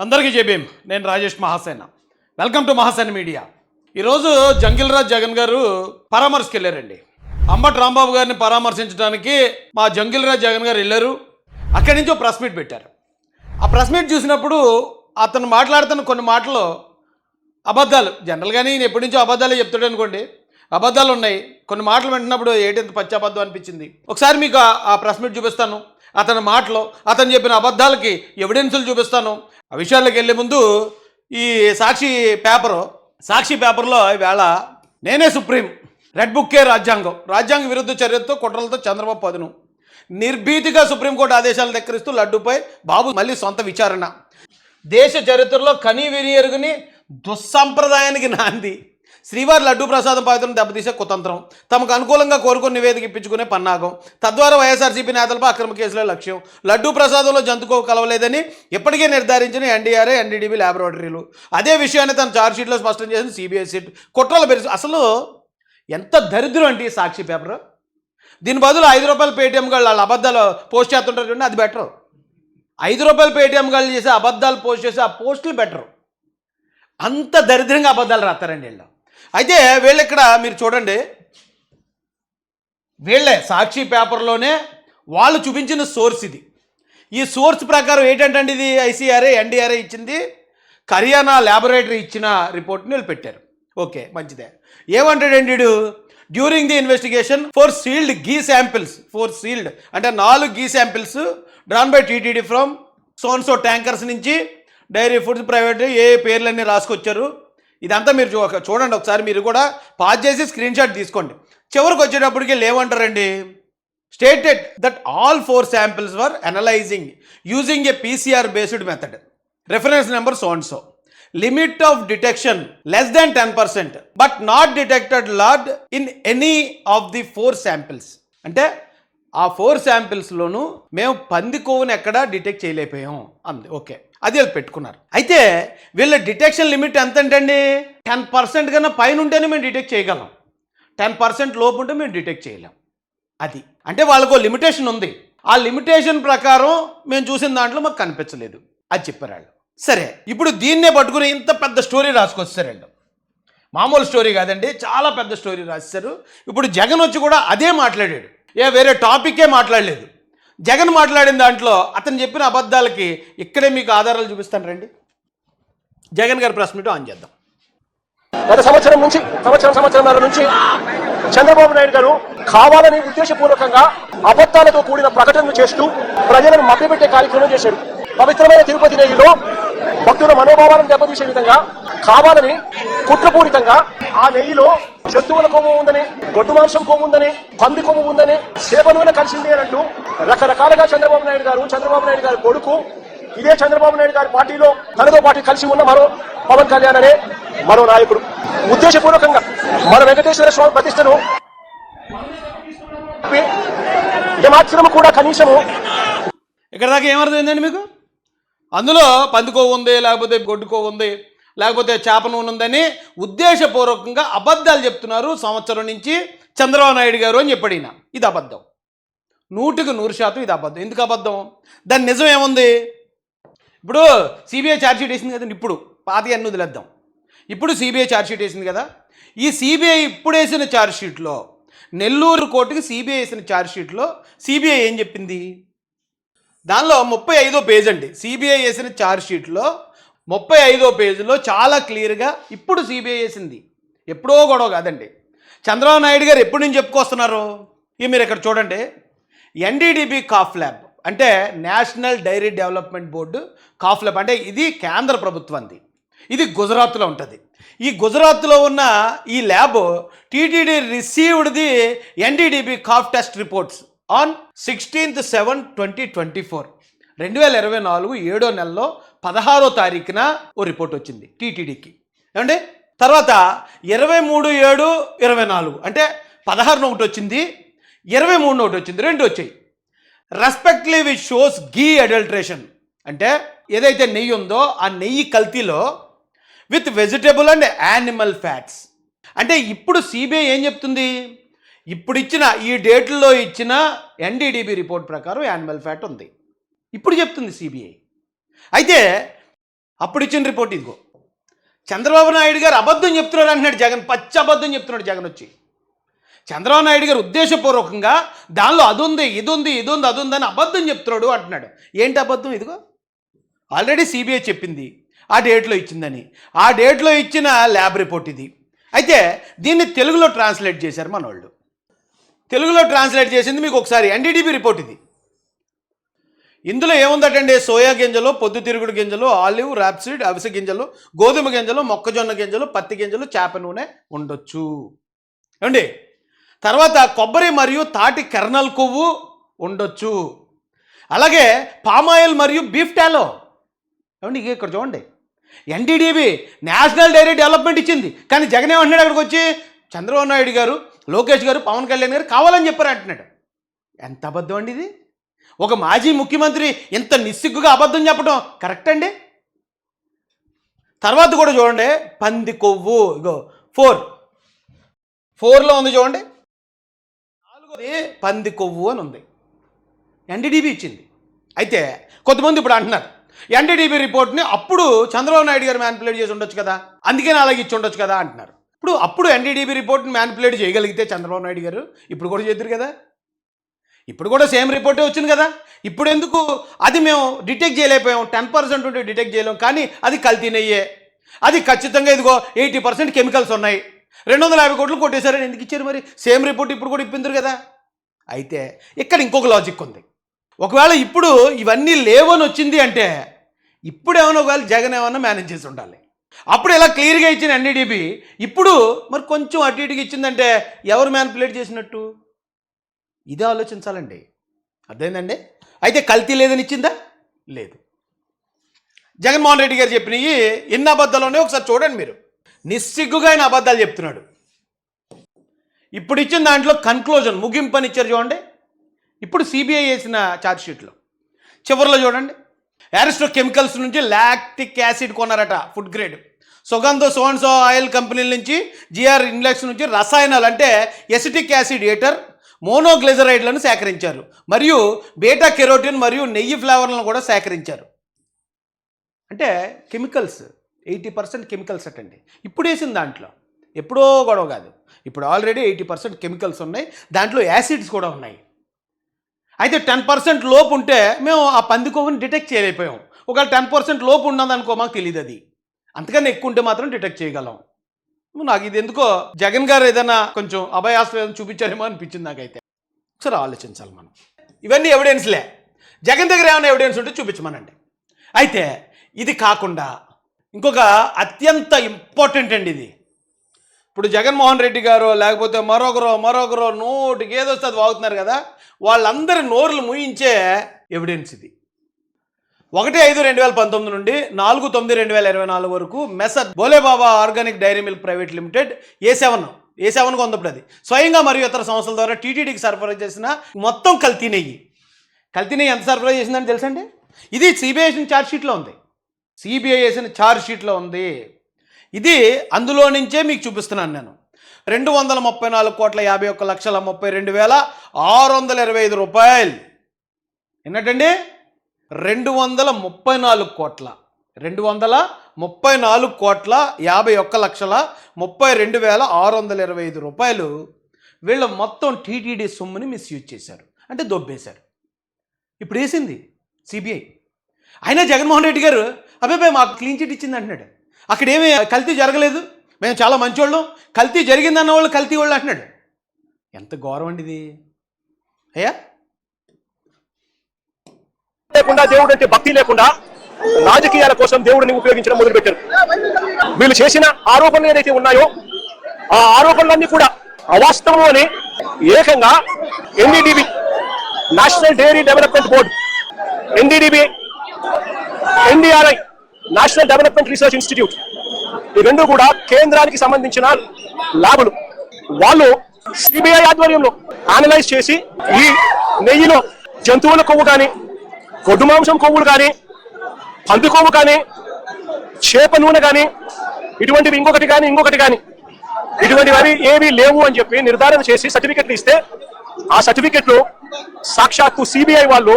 అందరికీ జేబీఎం. నేను Rajesh Mahasena. Welcome to Mahasena media. ఈరోజు జంగిల్ రాజ్ జగన్ గారు పరామర్శకి వెళ్ళారండి. అంబటి రాంబాబు గారిని పరామర్శించడానికి మా జంగిల్ రాజ్ జగన్ గారు వెళ్ళారు. అక్కడి నుంచి ఒక ప్రెస్ మీట్ పెట్టారు. ఆ ప్రెస్ మీట్ చూసినప్పుడు అతను మాట్లాడుతున్న కొన్ని మాటలు అబద్ధాలు. జనరల్గానే ఈయన ఎప్పటి నుంచో అబద్ధాలే చెప్తాడు అనుకోండి. అబద్ధాలు ఉన్నాయి. కొన్ని మాటలు వింటున్నప్పుడు ఏంటి పచ్చి అబద్ధం అనిపించింది. ఒకసారి మీకు ఆ ప్రెస్ మీట్ చూపిస్తాను. అతని మాటలు, అతను చెప్పిన అబద్ధాలకి ఎవిడెన్సులు చూపిస్తాను. ఆ విషయాల్లోకి వెళ్ళే ముందు ఈ సాక్షి పేపర్లో ఈవేళ నేనే సుప్రీం, రెడ్ బుక్కే రాజ్యాంగ విరుద్ధ చర్యతో కుట్రలతో చంద్రబాబు పదును, నిర్భీతిగా సుప్రీంకోర్టు ఆదేశాలు ధిక్కరిస్తూ లడ్డూపై బాబు మళ్ళీ సొంత విచారణ, దేశ చరిత్రలో కనీ విని ఎరుగుని దుస్సంప్రదాయానికి నాంది, శ్రీవారి లడ్డూ ప్రసాదం పవిత్రం దెబ్బతీసే కుతంత్రం, తమకు అనుకూలంగా కోరుకుని నివేదిక ఇప్పించుకునే పన్నాగం, తద్వారా వైఎస్ఆర్సీపీ నేతలపై అక్రమ కేసుల లక్ష్యం, లడ్డూ ప్రసాదంలో జంతుకో కలవలేదని ఇప్పటికే నిర్ధారించిన ఎన్డీఆర్ఏ ఎన్డీడీబీ ల్యాబొరేటరీలు, అదే విషయాన్ని తన ఛార్జ్షీట్లో స్పష్టం చేసిన సిబిఐ సిట్. కుట్రల పెరుగు. అసలు ఎంత దరిద్రం అంటే ఈ సాక్షి పేపర్. దీని బదులు ₹5 పేటీఎం గాళ్ళు వాళ్ళ అబద్ధాలు పోస్ట్ చేస్తుంటారు చూడండి, అది బెటరు. ₹5 పేటీఎం గాళ్ళు చేసే అబద్ధాలు పోస్ట్ చేసే ఆ పోస్టులు బెటరు. అంత దరిద్రంగా అబద్ధాలు రాస్తారండి వీళ్ళు. అయితే వీళ్ళు ఇక్కడ మీరు చూడండి, వీళ్ళే సాక్షి పేపర్లోనే వాళ్ళు చూపించిన సోర్స్ ఇది. ఈ సోర్స్ ప్రకారం ఏంటంటే ఇది ఐసీఆర్ఏ ఎన్డీఆర్ఏ ఇచ్చింది, హర్యానా ల్యాబొరేటరీ ఇచ్చిన రిపోర్ట్ని వీళ్ళు పెట్టారు. ఓకే, మంచిదే. ఏమంటాడండి వీడు? During the investigation four sealed ghee samples, అంటే 4 ghee samples drawn by TTD from సోన్సో ట్యాంకర్స్ నుంచి డైరీ ఫుడ్స్ ప్రైవేట్ ఏ పేర్లన్నీ రాసుకొచ్చారు. ఇదంతా మీరు చూడండి ఒకసారి, మీరు కూడా పాజ్ చేసి స్క్రీన్ షాట్ తీసుకోండి. చివరికి వచ్చేటప్పటికి ఏమంటారండి? Stated that all 4 samples were analysing using a PCR based method, reference number సోన్సో, limit of detection less than 10%, but not detected lord in any of the 4 samples. అంటే ఆ 4 శాంపిల్స్లోనూ మేము పంది కొవ్వును ఎక్కడా డిటెక్ట్ చేయలేకపోయాం అంది. ఓకే, అది వీళ్ళు పెట్టుకున్నారు. అయితే వీళ్ళ డిటెక్షన్ లిమిట్ ఎంత అంటండి? 10% కన్నా పైన ఉంటేనే మేము డిటెక్ట్ చేయగలం, 10% లోపు ఉంటే మేము డిటెక్ట్ చేయలేం. అది అంటే వాళ్ళకు లిమిటేషన్ ఉంది. ఆ లిమిటేషన్ ప్రకారం మేము చూసిన దాంట్లో మాకు కనిపించలేదు అది చెప్పారు వాళ్ళు. సరే, ఇప్పుడు దీన్నే పట్టుకుని ఇంత పెద్ద స్టోరీ రాసుకొచ్చారండి. మామూలు స్టోరీ కాదండి, చాలా పెద్ద స్టోరీ రాశారు. ఇప్పుడు జగన్ వచ్చి కూడా అదే మాట్లాడాడు, వేరే టాపిక్కే మాట్లాడలేదు. జగన్ మాట్లాడిన దాంట్లో అతను చెప్పిన అబద్ధాలకి ఇక్కడే మీకు ఆధారాలు చూపిస్తాను రండి. జగన్ గారి ప్రెస్ మీట్ ఆన్ చేద్దాం. గత సంవత్సరంన్నర నుంచి చంద్రబాబు నాయుడు గారు కావాలని ఉద్దేశపూర్వకంగా అబద్ధాలతో కూడిన ప్రకటనలు చేస్తూ ప్రజలను మభ్యపెట్టే కార్యక్రమం చేశాడు. పవిత్రమైన తిరుపతి నెయ్యిలో భక్తుల మనోభావాలను దెబ్బతీసే విధంగా కావాలని కుట్రపూరితంగా ఆ నెయ్యిలో జంతువుల కొమ్ము ఉందని, గొడ్డు మాంసం కొమ్ము ఉందని, పంది కొమ్ము ఉందని, చేపనూనె కలిసింది అని అంటూ రకరకాలుగా చంద్రబాబు నాయుడు గారి కొడుకు, ఇదే చంద్రబాబు నాయుడు గారి పార్టీలో తనతో పాటు కలిసి ఉన్న మరో పవన్ కళ్యాణ్ అనే మరో నాయకుడు ఉద్దేశపూర్వకంగా మన వెంకటేశ్వర స్వామి ప్రతిష్టను ఏమాత్రము కూడా కనీసము. ఇక్కడ దాకా ఏమర్థమైందండి మీకు? అందులో పంది కొవ్వు ఉంది, లేకపోతే గొడ్డు కొవ్వు ఉంది, లేకపోతే చేప నూనె ఉందని ఉద్దేశపూర్వకంగా అబద్ధాలు చెప్తున్నారు సంవత్సరం నుంచి చంద్రబాబు నాయుడు గారు అని చెప్పాడు ఈయన. ఇది అబద్ధం, 100% ఇది అబద్ధం. ఎందుకు అబద్ధం? దాని నిజం ఏముంది? ఇప్పుడు సిబిఐ ఛార్జ్షీట్ వేసింది కదండి. ఇప్పుడు పాతి అన్ని వదిలేద్దాం. ఇప్పుడు సిబిఐ ఛార్జ్షీట్ వేసింది కదా. ఈ సిబిఐ ఇప్పుడు వేసిన ఛార్జ్షీట్లో, నెల్లూరు కోర్టుకి సిబిఐ వేసిన ఛార్జ్షీట్లో సిబిఐ ఏం చెప్పింది? దానిలో 35వ పేజ్ అండి. సిబిఐ వేసిన ఛార్జ్షీట్లో 35వ పేజీలో చాలా క్లియర్గా ఇప్పుడు సిబిఐ వేసింది, ఎప్పుడో గొడవ కాదండి. చంద్రబాబు నాయుడు గారు ఎప్పటి నుంచి చెప్పుకొస్తున్నారు? ఇవి మీరు ఇక్కడ చూడండి. ఎన్డీడీబీ కాఫ్ ల్యాబ్ అంటే national dairy development board calf lab అంటే ఇది కేంద్ర ప్రభుత్వంది. ఇది గుజరాత్లో ఉంటుంది. ఈ గుజరాత్లో ఉన్న ఈ lab TTD received the NDDB calf test reports on 16/7/2024, 2024 7వ నెలలో 16వ తారీఖున ఓ రిపోర్ట్ వచ్చింది టీటీడీకి. ఏమండి? తర్వాత 23/7/24 అంటే 16న ఒకటి వచ్చింది, 23న ఒకటి వచ్చింది, 2 వచ్చాయి. Respectively which shows ghee adulteration అంటే ఏదైతే నెయ్యి ఉందో ఆ నెయ్యి కల్తీలో with vegetable and animal fats. అంటే ఇప్పుడు సిబిఐ ఏం చెప్తుంది? ఇప్పుడు ఇచ్చిన ఈ డేట్లో ఇచ్చిన ఎన్డీడీబీ రిపోర్ట్ ప్రకారం యానిమల్ ఫ్యాట్ ఉంది ఇప్పుడు చెప్తుంది సిబిఐ. అయితే అప్పుడు ఇచ్చిన రిపోర్ట్ ఇదిగో. చంద్రబాబు నాయుడు గారు అబద్ధం చెప్తున్నాడు అంటున్నాడు జగన్, పచ్చి అబద్ధం చెప్తున్నాడు జగన్ వచ్చి. చంద్రబాబు నాయుడు గారు ఉద్దేశపూర్వకంగా దానిలో అది ఉంది ఇది ఉంది ఇది ఉంది అది ఉందని అబద్ధం చెప్తున్నాడు అంటున్నాడు. ఏంటి అబద్ధం? ఇదిగో ఆల్రెడీ సిబిఐ చెప్పింది ఆ డేట్లో ఇచ్చిందని. ఆ డేట్లో ఇచ్చిన ల్యాబ్ రిపోర్ట్ ఇది. అయితే దీన్ని తెలుగులో ట్రాన్స్లేట్ చేశారు మన వాళ్ళు. తెలుగులో ట్రాన్స్లేట్ చేసింది మీకు ఒకసారి ఎన్డీడీబీ రిపోర్ట్ ఇది. ఇందులో ఏముందటండి, సోయా గింజలు, పొద్దుతిరుగుడు గింజలు, ఆలివ్, రాప్సీడ్, అవిసె గింజలు, గోధుమ గింజలు, మొక్కజొన్న గింజలు, పత్తి గింజలు, చేప నూనె ఉండొచ్చు ఏమండి. తర్వాత కొబ్బరి మరియు తాటి కెర్నల్ కొవ్వు ఉండొచ్చు. అలాగే పామాయిల్ మరియు బీఫ్ టాలో ఏమండి. ఇక ఇక్కడ చూడండి, ఎన్డీడీబీ నేషనల్ డైరీ డెవలప్మెంట్ ఇచ్చింది, కానీ జగన్ ఏమంటున్నాడు అక్కడికి వచ్చి, చంద్రబాబు నాయుడు గారు, లోకేష్ గారు, పవన్ కళ్యాణ్ గారు కావాలని చెప్పారు అంటున్నాడు. ఎంత అబద్ధం అండి ఇది. ఒక మాజీ ముఖ్యమంత్రి ఇంత నిస్సిగ్గుగా అబద్ధం చెప్పడం కరెక్ట్ అండి? తర్వాత కూడా చూడండి, పంది కొవ్వు ఇగో 4లో ఉంది చూడండి, 4ది పంది కొవ్వు అని ఉంది, ఎన్డీడీబీ ఇచ్చింది. అయితే కొంతమంది ఇప్పుడు అంటున్నారు ఎన్డీడీబీ రిపోర్ట్ని అప్పుడు చంద్రబాబు నాయుడు గారు మ్యానిపులేట్ చేసి ఉండొచ్చు కదా, అందుకని అలాగే ఇచ్చి ఉండొచ్చు కదా అంటున్నారు. అప్పుడు ఎన్డీడీబీ రిపోర్ట్ని మ్యానిపులేట్ చేయగలిగితే చంద్రబాబు నాయుడు గారు ఇప్పుడు కూడా చేద్దరు కదా, ఇప్పుడు కూడా సేమ్ రిపోర్టే వచ్చింది కదా. ఇప్పుడు ఎందుకు అది మేము డిటెక్ట్ చేయలేకపోయాం, 10% ఉంటే డిటెక్ట్ చేయలేం, కానీ అది కల్తీ నెయ్యే, అది ఖచ్చితంగా ఇదిగో 80% కెమికల్స్ ఉన్నాయి, 250 కోట్లు కొట్టేశారని ఎందుకు ఇచ్చారు మరి? సేమ్ రిపోర్ట్ ఇప్పుడు కూడా ఇప్పిందరు కదా. అయితే ఇక్కడ ఇంకొక లాజిక్ ఉంది. ఒకవేళ ఇప్పుడు ఇవన్నీ లేవని వచ్చింది అంటే ఇప్పుడు ఏమైనా ఒకవేళ జగన్ ఏమన్నా మేనేజ్ చేసి ఉండాలి. అప్పుడు ఇలా క్లియర్గా ఇచ్చిన ఎన్డీడీబీ ఇప్పుడు మరి కొంచెం అటు ఇటుగా ఇచ్చిందంటే ఎవరు మ్యానిపులేట్ చేసినట్టు? ఇదే ఆలోచించాలండి. అర్థమైందండి. అయితే కల్తీ లేదని ఇచ్చిందా? లేదు. జగన్మోహన్ రెడ్డి గారు చెప్పినవి ఎన్ని అబద్ధాలు ఉన్నాయో ఒకసారి చూడండి మీరు. నిస్సిగ్గుగా ఆయన అబద్ధాలు చెప్తున్నాడు. ఇప్పుడు ఇచ్చిన దాంట్లో కన్క్లూజన్ ముగింపు అని ఇచ్చారు చూడండి. ఇప్పుడు సిబిఐ వేసిన ఛార్జ్షీట్లో చివరిలో చూడండి, యారిస్టో కెమికల్స్ నుంచి లాక్టిక్ యాసిడ్ కొన్నారట, ఫుడ్ గ్రేడ్. సుగంధ సోన్సో ఆయిల్ కంపెనీల నుంచి, జిఆర్ ఇన్లెక్స్ నుంచి రసాయనాలు అంటే ఎసిటిక్ యాసిడ్ ఏటర్, మోనోగ్లిజరైడ్లను సేకరించారు, మరియు బీటా కెరోటిన్ మరియు నెయ్యి ఫ్లేవర్లను కూడా సేకరించారు. అంటే కెమికల్స్ 80% కెమికల్స్ అటండి. ఇప్పుడు వేసిన దాంట్లో ఎప్పుడో గొడవ కాదు, ఇప్పుడు ఆల్రెడీ 80% కెమికల్స్ ఉన్నాయి, దాంట్లో యాసిడ్స్ కూడా ఉన్నాయి. అయితే 10% లోపు ఉంటే మేము ఆ పంది కొవ్వుని డిటెక్ట్ చేయలేకపోయాం. ఒకవేళ 10% లోపు ఉన్నదనుకో మాకు తెలియదు, అది అంతకన్నా ఎక్కువ ఉంటే మాత్రం డిటెక్ట్ చేయగలం. నాకు ఇది ఎందుకో జగన్ గారు ఏదైనా కొంచెం అభయాస్త్రం చూపించారేమో అనిపించింది నాకైతే. ఒకసారి ఆలోచించాలి మనం. ఇవన్నీ ఎవిడెన్స్లే, జగన్ దగ్గర ఏమైనా ఎవిడెన్స్ ఉంటే చూపించమనండి. అయితే ఇది కాకుండా ఇంకొక అత్యంత ఇంపార్టెంట్ అండి ఇది. ఇప్పుడు జగన్మోహన్ రెడ్డి గారు లేకపోతే మరొకరు నోటికి ఏదొస్తే అది వాగుతున్నారు కదా, వాళ్ళందరి నోర్లు ముయించే ఎవిడెన్స్ ఇది. 1/5/2019 నుండి 4/9/2024 వరకు messrs Bholebaba organic dairy milk private limited A7 కొందప్పుడు అది స్వయంగా మరియు ఇతర సంస్థల ద్వారా టీటీడీకి సరఫరా చేసిన మొత్తం కల్తీ నెయ్యి ఎంత సరఫరా చేసిందని తెలుసండి? ఇది సిబిఐ వేసిన ఛార్జ్షీట్లో ఉంది. సిబిఐ వేసిన ఛార్జ్షీట్లో ఉంది ఇది. అందులో నుంచే మీకు చూపిస్తున్నాను నేను. 234,51,32,625 రూపాయలు. ఎన్నటండి? 234,51,32,625 రూపాయలు వీళ్ళ మొత్తం టీటీడీ సొమ్ముని మిస్యూజ్ చేశారు, అంటే దొబ్బేశారు. ఇప్పుడు వేసింది సిబిఐ. అయినా జగన్మోహన్ రెడ్డి గారు అబ్బాయి మాకు క్లీన్ చిట్ ఇచ్చింది అంటున్నాడు. అక్కడ ఏమీ కల్తీ జరగలేదు, మేము చాలా మంచివాళ్ళం, కల్తీ జరిగిందన్న వాళ్ళు కల్తీ వాళ్ళు అంటున్నాడు. ఎంత గౌరవం అండి ఇది అయ్యా. లేకుండా దేవుడు అంటే భక్తి లేకుండా రాజకీయాల కోసం దేవుడిని ఉపయోగించడం మొదలుపెట్టారు. వీళ్ళు చేసిన ఆరోపణలు ఏదైతే ఉన్నాయో ఆ ఆరోపణలన్నీ కూడా అవాస్తవం అని ఏకంగా NDDB, national dairy development board, NDDB, NDRI, national development research institute, ఈ రెండు కూడా కేంద్రానికి సంబంధించిన ల్యాబులు, వాళ్ళు సిబిఐ ఆధ్వర్యంలో అనలైజ్ చేసి ఈ నెయ్యిలో జంతువుల కొవ్వు కానీ, గొడ్డు మాంసం కొవ్వులు కానీ, పంది కొవ్వు కానీ, చేప నూనె కానీ, ఇటువంటివి ఇంకొకటి కానీ ఇటువంటివి ఏవి లేవు అని చెప్పి నిర్ధారణ చేసి సర్టిఫికెట్లు ఇస్తే ఆ సర్టిఫికెట్లు సాక్షాత్తు సిబిఐ వాళ్ళు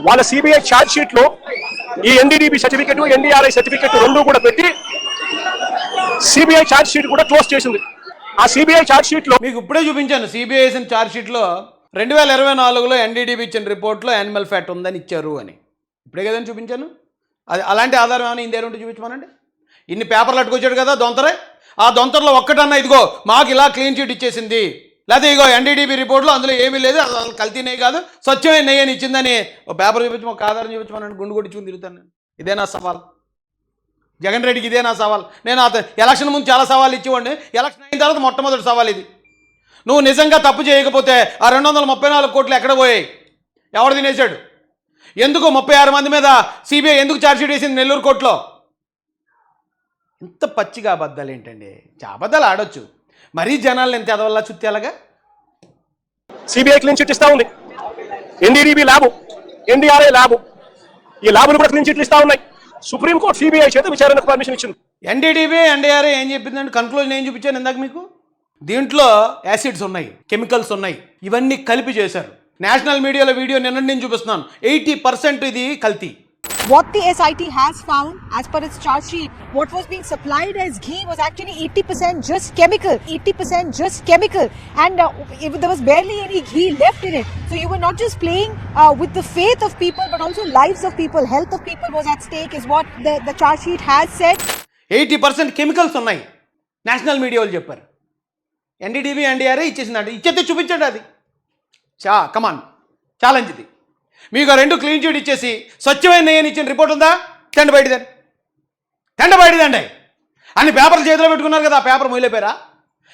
వాళ్ళ సిబిఐ ఛార్జ్ షీట్ లో ఈ ఎన్డీడీబీ సర్టిఫికెట్, ఎన్డీఆర్ఐ సర్టిఫికెట్ రెండు కూడా పెట్టి సిబిఐ ఛార్జ్ షీట్ కూడా క్లోజ్ చేసింది. ఆ సిబిఐ ఛార్జ్ షీట్ లో మీకు ఇప్పుడే చూపించాను. సిబిఐ వేసిన ఛార్జ్ షీట్లో 2024లో ఎన్డీడీబీ ఇచ్చిన రిపోర్ట్లో యానిమల్ ఫ్యాట్ ఉందని ఇచ్చారు అని ఇప్పుడే కదని చూపించాను. అది అలాంటి ఆధారం ఏమైనా ఇందేరు ఉంటే చూపించమనండి. ఇన్ని పేపర్లు అట్టుకొచ్చాడు కదా దొంతరే, ఆ దొంతరలో ఒక్కటన్నా ఇదిగో మాకు ఇలా క్లీన్ చీట్ ఇచ్చేసింది, లేకపోతే ఇగో ఎన్డీడీబీ రిపోర్ట్లో అందులో ఏమీ లేదు, అసలు కల్తీ నెయ్యి కాదు స్వచ్ఛమైన నెయ్యి అని ఇచ్చిందని ఒక పేపర్ చూపించి ఒక ఆధారం చూపించమనండి. గుండు కొట్టించుకుని తిరుగుతాను నేను. ఇదే నా సవాల్ జగన్ రెడ్డికి, ఇదే నా సవాల్. నేను ఎలక్షన్ ముందు చాలా సవాళ్ళు ఇచ్చేవాడిని, ఎలక్షన్ అయిన తర్వాత మొట్టమొదటి సవాల్ ఇది. నువ్వు నిజంగా తప్పు చేయకపోతే ఆ 234 కోట్లు ఎక్కడ పోయాయి, ఎవడు తినేశాడు, ఎందుకు 36 మంది మీద సిబిఐ ఎందుకు ఛార్జ్షీట్ వేసింది నెల్లూరు కోర్టులో? ఇంత పచ్చిగా అబద్ధాలు ఏంటండి? అబద్ధాలు ఆడొచ్చు, మరీ జనాలను ఎంత ఎదవల్లా చుట్టేలాగా. సిబిఐ క్లీన్ చిట్ ఇస్తా ఉంది, ఎన్డీడీబీ ల్యాబ్, ఎన్డీఆర్ఐ ల్యాబ్, ఈ ల్యాబులు కూడా క్లీన్ చిట్లు ఇస్తా ఉన్నాయి. సుప్రీంకోర్టు సిబిఐ చేత విచారణకు పర్మిషన్ ఇచ్చింది. ఎన్డీడీబీ ఎన్డీఆర్ఐ ఏం చెప్పిందంటే కన్క్లూజన్ ఏం చూపించాను ఇందాక మీకు, దీంట్లో యాసిడ్స్ ఉన్నాయి, కెమికల్స్ ఉన్నాయి, ఇవన్నీ కలిపి చేశారు. నేషనల్ మీడియాలో వీడియో నిన్న నేను చూపిస్తున్నాను, 80% ఇది కల్తీ. What the SIT has found, as per its charge sheet, what was being supplied as ghee was actually 80% just chemical. 80% just chemical. And there was barely any ghee left in it. So you were not just playing with the faith of people, but also lives of people, health of people was at stake, is what the charge sheet has said. 80% chemicals ఉన్నాయి national media వాళ్ళు చెప్పారు. NDDB NDRI ఇచ్చేసిందంటే ఇచ్చేస్తే చూపించండి. అది కమాన్ challenge ఇది. మీకు ఆ 2 clean cheat ఇచ్చేసి స్వచ్ఛమైన నెయ్యని ఇచ్చిన రిపోర్ట్ ఉందా? తెండ బయటిదండి అన్ని పేపర్లు చేతిలో పెట్టుకున్నారు కదా, ఆ పేపర్ మొయిలేపారా?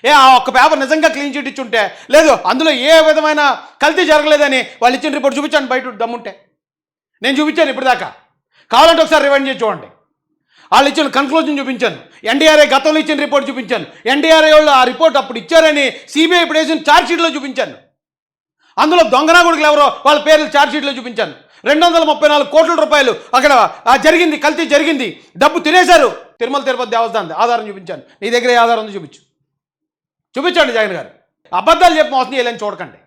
ఆ ఒక్క పేపర్ నిజంగా క్లీన్ చీట్ ఇచ్చుంటే, లేదు అందులో ఏ విధమైన కల్తీ జరగలేదని వాళ్ళు ఇచ్చిన రిపోర్ట్ చూపించండి బయట దమ్ముంటే. నేను చూపించాను ఇప్పటిదాకా, కావాలంటే ఒకసారి రివైండ్ చేసి చూడండి. వాళ్ళు ఇచ్చిన కన్క్లూజన్ చూపించాను, ఎన్డీఆర్ఐ గతంలో ఇచ్చిన రిపోర్ట్ చూపించాను, ఎన్డీఆర్ఐ వాళ్ళు ఆ రిపోర్ట్ అప్పుడు ఇచ్చారని సిబిఐ ఇప్పుడు వేసిన ఛార్జ్ షీట్లో చూపించాను. అందులో దొంగనా కొడుకులు ఎవరో వాళ్ళ పేర్లు ఛార్జ్ షీట్లో చూపించాను. 234 కోట్ల రూపాయలు అక్కడ జరిగింది, కల్తీ జరిగింది, డబ్బు తినేశారు తిరుమల తిరుపతి దేవస్థానం, ఆధారం చూపించాను. నీ దగ్గర ఏ ఆధారం ఉందో చూపించండి జగన్ గారు. అబద్ధాలు చెప్పి మోసం చేయాలని చూడకండి.